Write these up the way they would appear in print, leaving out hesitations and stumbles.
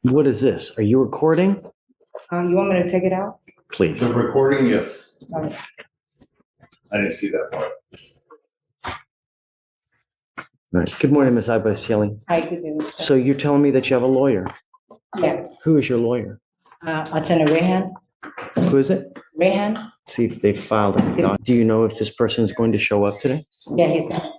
What is this? Are you recording? You want me to take it out? Please. The recording, yes. Okay. I didn't see that part. All right. Good morning, Ms. Ibas-Yelling. Hi, good evening, sir. So you're telling me that you have a lawyer. Yeah, Who is your lawyer? Attorney Rehan. Who is it? Rehan? See if they filed it. Do you know if this person is going to show up today? Yeah, he's not.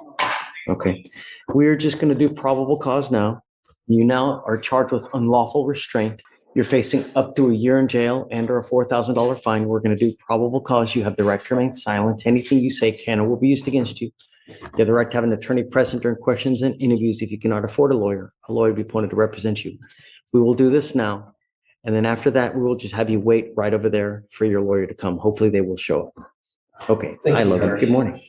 Okay. We're just going to do probable cause now. You now are charged with unlawful restraint. You're facing up to a year in jail and or a $4,000 fine. We're going to do probable cause. You have the right to remain silent. Anything you say can or will be used against you. You have the right to have an attorney present during questions and interviews. If you cannot afford a lawyer will be appointed to represent you. We will do this now. And then after that, we will just have you wait right over there for your lawyer to come. Hopefully they will show up. Okay. Thank Hi, you, Logan. Your Honor. Good morning.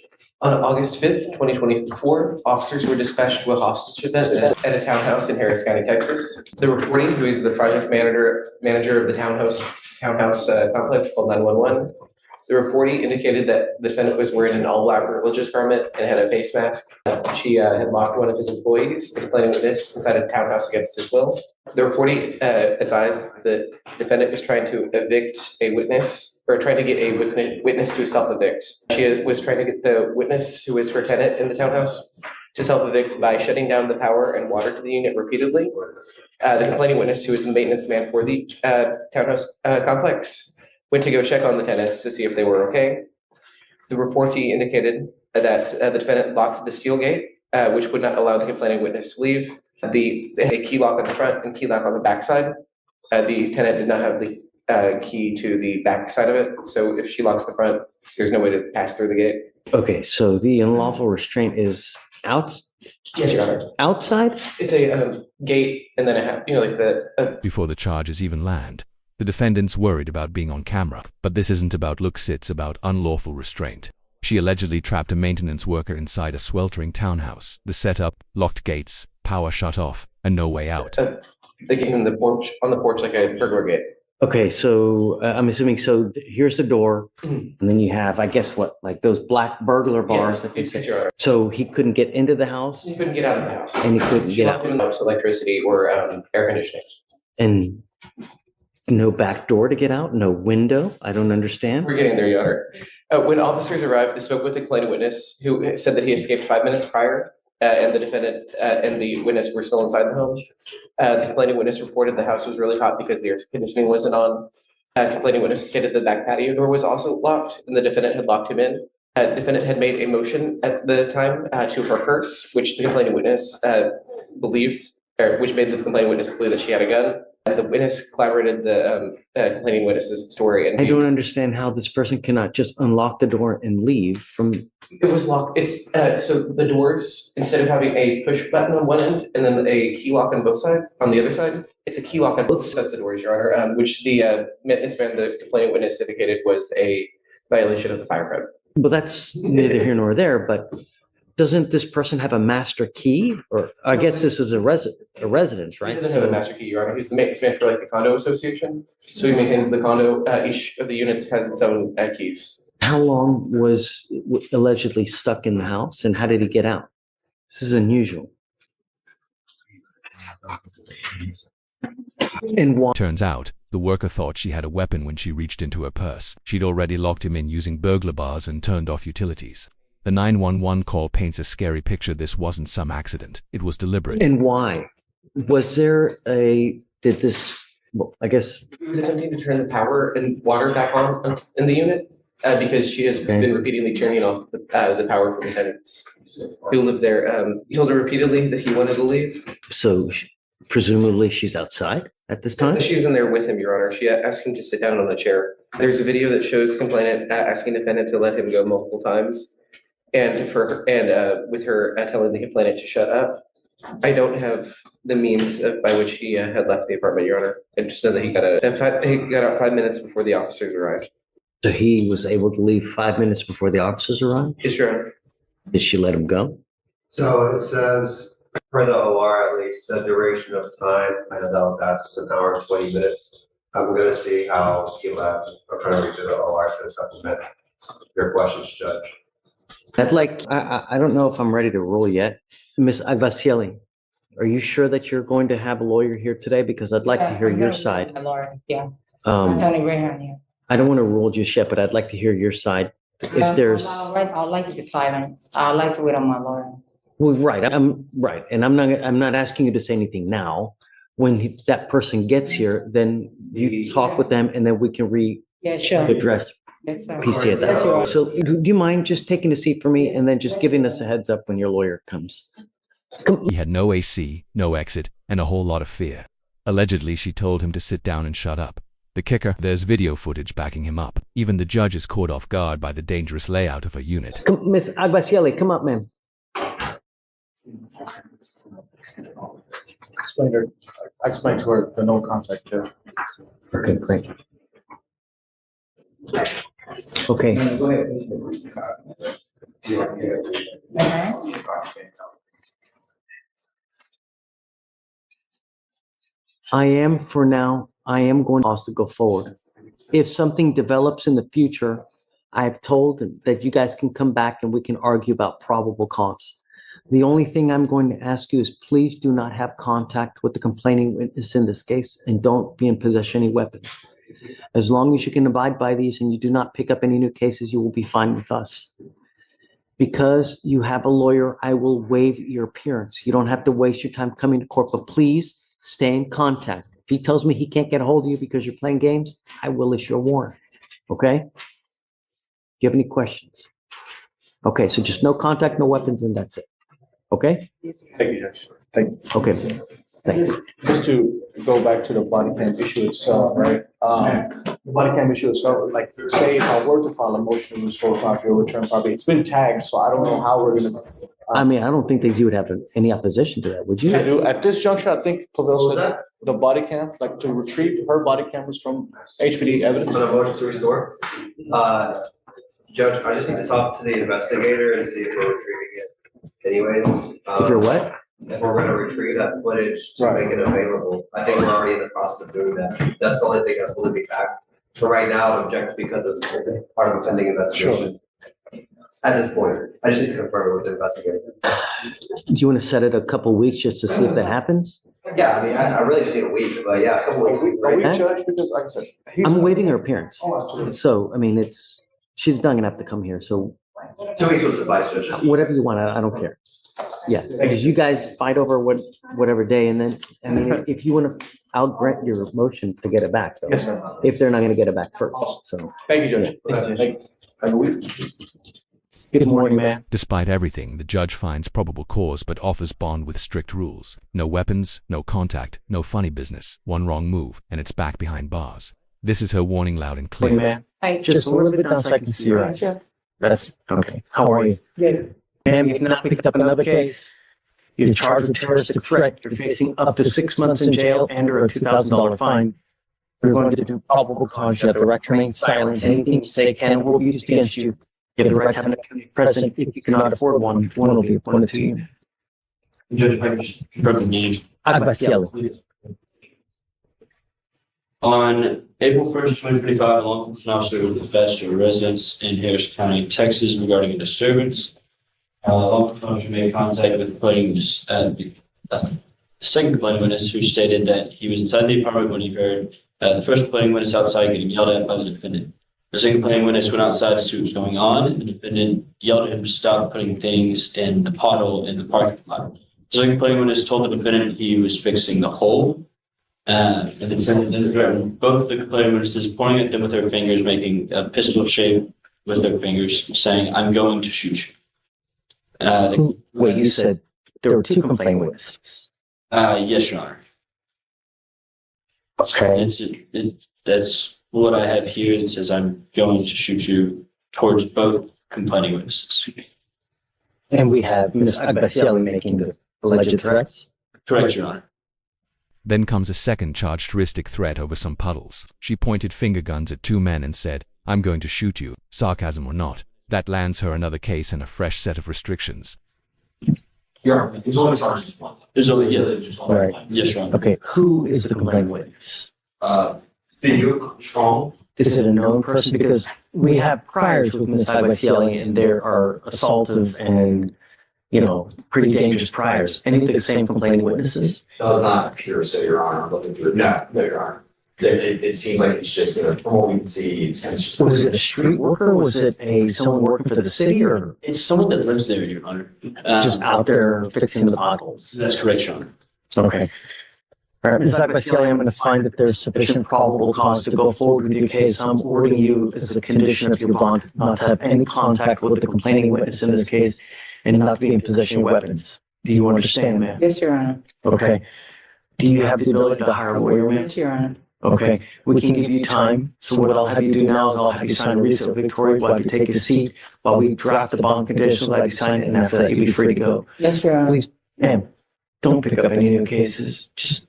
On August 5th, 2024, officers were dispatched to a hostage event at a townhouse in Harris County, Texas. The reporting, who is the project manager of the townhouse complex, called 911. The reporting indicated that the defendant was wearing an all-black religious garment and had a face mask. She had locked one of his employees, the complaining witness, inside a townhouse against his will. The reporting advised that the defendant was trying to evict a witness, or trying to get a witness to self-evict. She was trying to get the witness, who is her tenant in the townhouse, to self-evict by shutting down the power and water to the unit repeatedly. The complaining witness, who is the maintenance man for the townhouse complex, went to go check on the tenants to see if they were okay. The reportee indicated that the defendant locked the steel gate, which would not allow the complaining witness to leave. They had a key lock on the front and key lock on the back side. The tenant did not have the key to the back side of it, so if she locks the front, there's no way to pass through the gate. Okay, so the unlawful restraint is Yes, Your Honor. outside? It's a gate, and then like the Before the charges even land, the defendant's worried about being on camera, but this isn't about looks, it's about unlawful restraint. She allegedly trapped a maintenance worker inside a sweltering townhouse. The setup, locked gates, power shut off, and no way out. the gate on the porch like a burglar gate. Okay, so I'm assuming, so here's the door, Mhm. and then you have, I guess, what, like those black burglar bars Yes, that they yes, say. Your Honor. So he couldn't get into the house He couldn't get out of the house. and he couldn't She get locked out, him out, electricity or air conditioning. and no back door to get out, no window. I don't understand. We're getting there, Your Honor. When officers arrived, they spoke with the complaining witness, who said that he escaped 5 minutes prior, and the defendant and the witness were still inside the home. The complaining witness reported the house was really hot because the air conditioning wasn't on. Complaining witness stated the back patio door was also locked, and the defendant had locked him in. Defendant had made a motion at the time to her purse, which the complaining witness believed, or which made the complaining witness believe that she had a gun. The witness collaborated the complaining witness's story, and I don't understand how this person cannot just unlock the door and leave from, it was locked. It's so the doors, instead of having a push button on one end and then a key lock on both sides, on the other side, it's a key lock on both sides of the doors, Your Honor, which the maintenance man, the complaining witness, indicated was a violation of the fire code. but that's neither here nor there, but doesn't this person have a master key? Or I guess this is a residence, He right? doesn't have a So, master key, Your Honor. He's the maintenance man for like the condo association. So he maintains the condo. Each of the units has its own keys. how long was allegedly stuck in the house and how did he get out? This is unusual. And why? Turns out, the worker thought she had a weapon when she reached into her purse. She'd already locked him in using burglar bars and turned off utilities. The 911 call paints a scary picture. This wasn't some accident. It was deliberate. And why? Was there well, I guess, He was attempting to turn the power and water back on in the unit because she has been repeatedly turning off the power for the tenants who live there. He told her repeatedly that he wanted to leave. so presumably she's outside at this time? She's in there with him, Your Honor. She asked him to sit down on a chair. There's a video that shows complainant asking defendant to let him go multiple times, and with her telling the complainant to shut up. I don't have the means by which he had left the apartment, Your Honor. I just know that he got out 5 minutes before the officers arrived. So he was able to leave 5 minutes before the officers arrived? Yes, Your Honor. Did she let him go? So it says, per the OR, at least the duration of time, I know that was asked, was an hour and 20 minutes. I'm gonna see how he left. I'm trying to read through the OR to supplement your questions, Judge. I don't know if I'm ready to rule yet. Ms. Ibas-Yelling, Are you sure that you're going to have a lawyer here today? Because I'd like to Yeah, hear I'm your gonna side. meet my lawyer, yeah. Um, Attorney Rehan, yeah. I don't want to rule just yet, but I'd like to hear your side. If there's, I'd like to be silent. I'd like to wait on my lawyer. well, right, I'm right. And I'm not asking you to say anything now. When that person gets here, then you talk with them and then we can Yeah, sure. readdress Yes, sir. PC at Yes, you are. that. So do you mind just taking a seat for me and then just giving us a heads up when your lawyer comes? He had no AC, no exit, and a whole lot of fear. Allegedly, she told him to sit down and shut up. The kicker, there's video footage backing him up. Even the judge is caught off guard by the dangerous layout of her unit. Miss Agbasieli, come up, ma'am. I explained to her the no contact there. Okay, great. Okay, I am for now, I am going to go forward. If something develops in the future, I have told that you guys can come back and we can argue about probable cause. The only thing I'm going to ask you is please do not have contact with the complaining witness in this case and don't be in possession of any weapons. As long as you can abide by these and you do not pick up any new cases, you will be fine with us. Because you have a lawyer, I will waive your appearance. You don't have to waste your time coming to court, but please stay in contact. If he tells me he can't get a hold of you because you're playing games, I will issue a warrant. Okay? Do you have any questions? Okay, so just no contact, no weapons, and that's it. Okay? Thank you, Judge. Thank you. Okay, thanks. Just to go back to the body cam issue itself, right? The body cam issue itself, like, say if I were to file a motion to restore property or return property, it's been tagged, so I don't know how we're gonna. I mean, I don't think that you would have any opposition to that, would you? I do, at this juncture, I think What Pavel was said that? the body cam, like to retrieve her body cameras from HPD evidence. For the motion to restore? Judge, I just need to talk to the investigator and see if we're retrieving it anyways. If you're what? If we're gonna retrieve that footage to Right. make it available, I think we're already in the process of doing that. That's the only thing that's holding me back. For right now, I'm objecting because of, it's a part of a pending investigation. At this point, I just need to confirm it with the investigator. Do you want to set it a couple weeks just to see if that happens? Yeah, I mean, I really just need a week, but yeah, a couple weeks. would be Are we great. judged, because like I said. he's- I'm waiving her appearance. Oh, absolutely. So, I mean, she's not gonna have to come here, so 2 weeks would suffice, Judge. whatever you want, I don't care. Yeah, because you guys fight over whatever day, and then, I mean, if you want to, I'll grant your motion to get it back, though. Yes, sir. If they're not gonna get it back first, so. Thank you, Judge. Thank you. Have a week. Good morning, man. Despite everything, the judge finds probable cause but offers bond with strict rules. No weapons, no contact, no funny business. One wrong move, and it's back behind bars. This is her warning loud and clear. man. Hey, Just a little bit down so I can see your eyes. That's, okay. How are you? good. Ma'am, you've not picked up another case. You're charged with terroristic threat. You're facing up to 6 months in jail and or a $2,000 fine. We're going to do probable cause. You have the right to remain silent. Anything you say can and will be used against you. You have the right to have an attorney present. If you cannot afford one will be appointed to you. Judge, if I could just confirm the name. Agbasieli. On April 1st, 2025, a law enforcement officer was dispatched to a residence in Harris County, Texas regarding a disturbance. Law enforcement officer made contact with the second complaining witness who stated that he was inside the apartment when he heard the first complaining witness outside getting yelled at by the defendant. The second complaining witness went outside to see what was going on, and the defendant yelled at him to stop putting things in the pothole in the parking lot. The second complaining witness told the defendant he was fixing the hole. And then threatened both the complaining witnesses, pointing at them with their fingers, making a pistol shape with their fingers, saying, "I'm going to shoot you." Wait, you said there were two complaining witnesses. Yes, Your Honor. Okay. That's what I have here. It says, "I'm going to shoot you," towards both complaining witnesses. And we have Ms. Agbasieli making the alleged threats. Correct, Your Honor. Then comes a second characteristic threat over some puddles. She pointed finger guns at two men and said, "I'm going to shoot you," sarcasm or not. That lands her another case and a fresh set of restrictions. There's only charges one. There's only, yeah, there's just one. Right. Yes, Your Honor. Okay, who is the complaining witness? Video strong. Is it a known person? Because we have priors with Ms. Agbasieli and there are assaultive and pretty dangerous priors. Any of the same complaining witnesses? Does not appear so, Your Honor. I'm looking through. No, Your Honor. It seems like it's just, from what we can see, it's kind of just. Was it a street worker? Was it someone working for the city, or It's someone that lives there, Your Honor. just out there fixing the potholes? That's correct, Your Honor. Okay. All right, Ms. Agbasilli, I'm going to find that there's sufficient probable cause to go forward with your case. I'm ordering you as a condition of your bond not to have any contact with the complaining witness in this case and not to be in possession of weapons. Do you understand, ma'am? Yes, Your Honor. Okay. Do you have the ability to hire a lawyer, ma'am? Yes, Your Honor. Okay, we can give you time. So what I'll have you do now is I'll have you sign a receipt of Victoria while you take a seat, while we draft the bond conditions, let you sign it, and after that, you'll be free to go. Yes, Your Honor. Please, ma'am, don't pick up any new cases. Just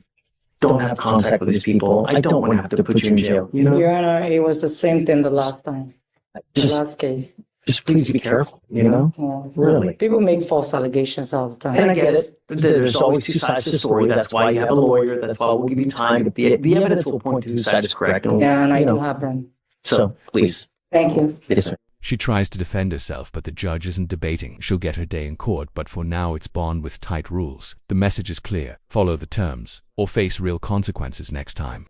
don't have contact with these people. I don't want to have to put you in jail, Your Honor, it was the same thing the last time, the Just, last case. just please be careful, Yeah. Really. People make false allegations all the And I time. get it. There's always two sides to the story. That's why you have a lawyer. That's why we'll give you time. But the evidence will point to whose side is correct. Yeah, and I do have them. So please. Thank you. Yes, sir. She tries to defend herself, but the judge isn't debating. She'll get her day in court, but for now it's bond with tight rules. The message is clear. Follow the terms, or face real consequences next time.